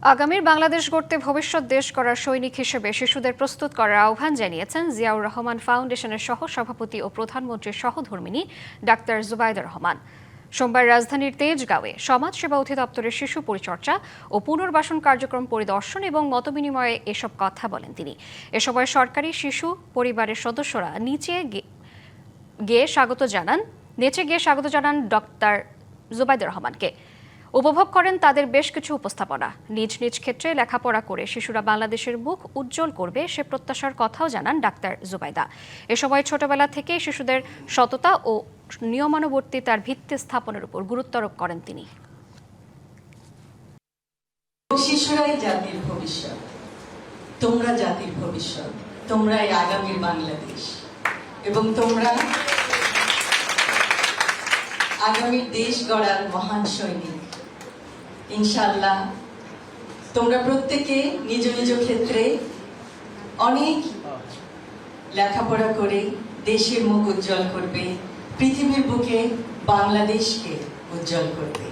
আগামীর বাংলাদেশ গড়তে ভবিষ্যৎ দেশ গড়ার সৈনিক হিসেবে শিশুদের প্রস্তুত করার আহ্বান জানিয়েছেন জিয়াউর রহমান ফাউন্ডেশনের সহ সভাপতি ও প্রধানমন্ত্রীর সহধর্মিণী ডাক্তার জুবাইদা রহমান। সোমবার রাজধানীর তেজগাঁওয়ে সমাজসেবা অধিদপ্তরের শিশু পরিচর্যা ও পুনর্বাসন কার্যক্রম পরিদর্শন এবং মতবিনিময়ে এসব কথা বলেন তিনি। এ সময় সরকারি শিশু পরিবারের সদস্যরা নেচে গিয়ে স্বাগত জানান ডাক্তার জুবাইদা রহমানকে। উপভোগ করেন তাদের বেশ কিছু উপস্থাপনা। নিজ নিজ ক্ষেত্রে লেখাপড়া করে শিশুরা বাংলাদেশের মুখ উজ্জ্বল করবে সে প্রত্যাশার কথাও জানান ডাক্তার জুবাইদা। এ সময় ছোটবেলা থেকে শিশুদের সততা ও নিয়মানুবর্তিতার ভিত্তি স্থাপনের উপর গুরুত্ব আরোপ করেন তিনি। শিশুরাই জাতির ভবিষ্যৎ, তোমরা জাতির ভবিষ্যৎ, তোমরাই আগামীর বাংলাদেশ এবং তোমরা আগামীর দেশ গড়ার মহান সৈনিক। ইনশাআল্লাহ তোমরা প্রত্যেকে নিজ নিজ ক্ষেত্রে অনেক লেখাপড়া করে দেশের মুখ উজ্জ্বল করবে, পৃথিবীর বুকে বাংলাদেশকে উজ্জ্বল করবে।